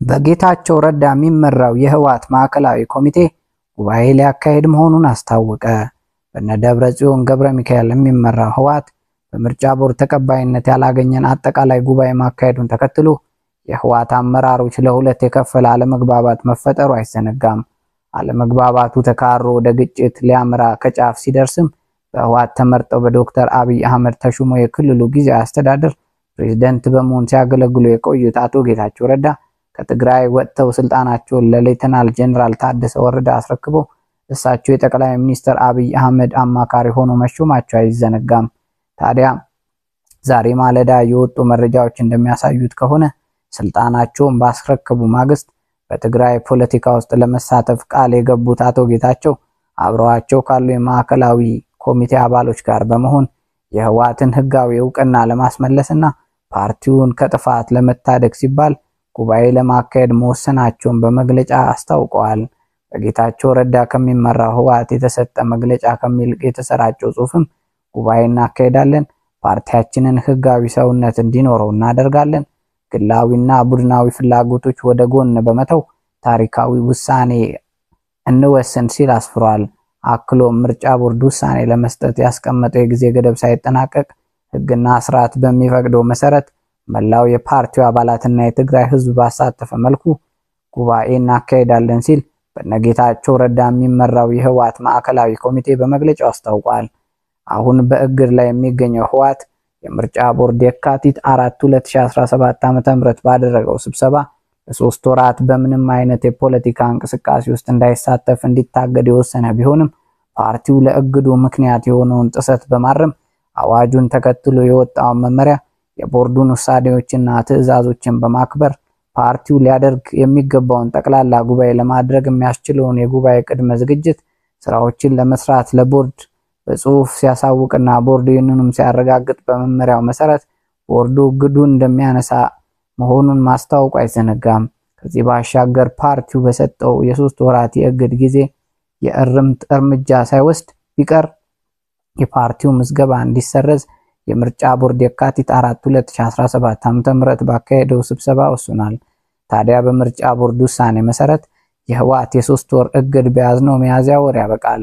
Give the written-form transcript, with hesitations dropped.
በጌታቸው ረዳ የሚመራው የህወሓት ማዕከላዊ ኮሚቴ ጉባኤ ሊያካሄድ መሆኑን አስታወቀ። በነደብረጽዮን ገብረ ሚካኤል የሚመራው ህወሓት በምርጫ ቦርድ ተቀባይነት ያላገኘን አጠቃላይ ጉባኤ ማካሄዱን ተከትሎ የህወሓት አመራሮች ለሁለት የከፈለ አለመግባባት መፈጠሩ አይዘነጋም። አለመግባባቱ ተካሮ ወደ ግጭት ሊያመራ ከጫፍ ሲደርስም በህወሓት ተመርጠው በዶክተር አብይ አህመድ ተሹሞ የክልሉ ጊዜያዊ አስተዳደር ፕሬዝዳንት በመሆን ሲያገለግሉ የቆዩት አቶ ጌታቸው ረዳ ከትግራይ ወጥተው ስልጣናቸውን ለሌተናል ጀነራል ታደሰ ወረደ አስረክበው እሳቸው የጠቅላይ ሚኒስትር አብይ አህመድ አማካሪ ሆኖ መሾማቸው አይዘነጋም። ታዲያ ዛሬ ማለዳ የወጡ መረጃዎች እንደሚያሳዩት ከሆነ ስልጣናቸውን ባስረከቡ ማግስት በትግራይ ፖለቲካ ውስጥ ለመሳተፍ ቃል የገቡት አቶ ጌታቸው አብረዋቸው ካሉ የማዕከላዊ ኮሚቴ አባሎች ጋር በመሆን የህወሓትን ህጋዊ ዕውቅና ለማስመለስና ፓርቲውን ከጥፋት ለመታደግ ሲባል ጉባኤ ለማካሄድ መወሰናቸውን በመግለጫ አስታውቀዋል። በጌታቸው ረዳ ከሚመራው ህወሓት የተሰጠ መግለጫ ከሚል የተሰራጨው ጽሑፍም ጉባኤ እናካሄዳለን፣ ፓርቲያችንን ህጋዊ ሰውነት እንዲኖረው እናደርጋለን፣ ግላዊና ቡድናዊ ፍላጎቶች ወደ ጎን በመተው ታሪካዊ ውሳኔ እንወስን ሲል አስፍሯል። አክሎ ምርጫ ቦርድ ውሳኔ ለመስጠት ያስቀመጠው የጊዜ ገደብ ሳይጠናቀቅ ህግና ስርዓት በሚፈቅደው መሰረት መላው የፓርቲው አባላትና የትግራይ ህዝብ ባሳተፈ መልኩ ጉባኤ እናካሄዳለን ሲል በነጌታቸው ረዳ የሚመራው የህወሓት ማዕከላዊ ኮሚቴ በመግለጫው አስታውቋል። አሁን በእግር ላይ የሚገኘው ህወሓት የምርጫ ቦርድ የካቲት 4 2017 ዓ.ም ባደረገው ስብሰባ ለሶስት ወራት በምንም አይነት የፖለቲካ እንቅስቃሴ ውስጥ እንዳይሳተፍ እንዲታገድ የወሰነ ቢሆንም ፓርቲው ለእግዱ ምክንያት የሆነውን ጥሰት በማረም አዋጁን ተከትሎ የወጣው መመሪያ የቦርዱን ውሳኔዎችና ትዕዛዞችን በማክበር ፓርቲው ሊያደርግ የሚገባውን ጠቅላላ ጉባኤ ለማድረግ የሚያስችለውን የጉባኤ ቅድመ ዝግጅት ስራዎችን ለመስራት ለቦርድ በጽሁፍ ሲያሳውቅና ቦርዱ ይህንንም ሲያረጋግጥ በመመሪያው መሰረት ቦርዱ እግዱን እንደሚያነሳ መሆኑን ማስታወቁ አይዘነጋም። ከዚህ ባሻገር ፓርቲው በሰጠው የሶስት ወራት የእግድ ጊዜ የእርምት እርምጃ ሳይወስድ ቢቀር የፓርቲው ምዝገባ እንዲሰረዝ የምርጫ ቦርድ የካቲት 4 2017 ዓ.ም ባካሄደው ስብሰባ ወስኗል። ታዲያ በምርጫ ቦርድ ውሳኔ መሰረት የህወሓት የሶስት ወር እግድ በያዝነው ሚያዝያ ወር ያበቃል።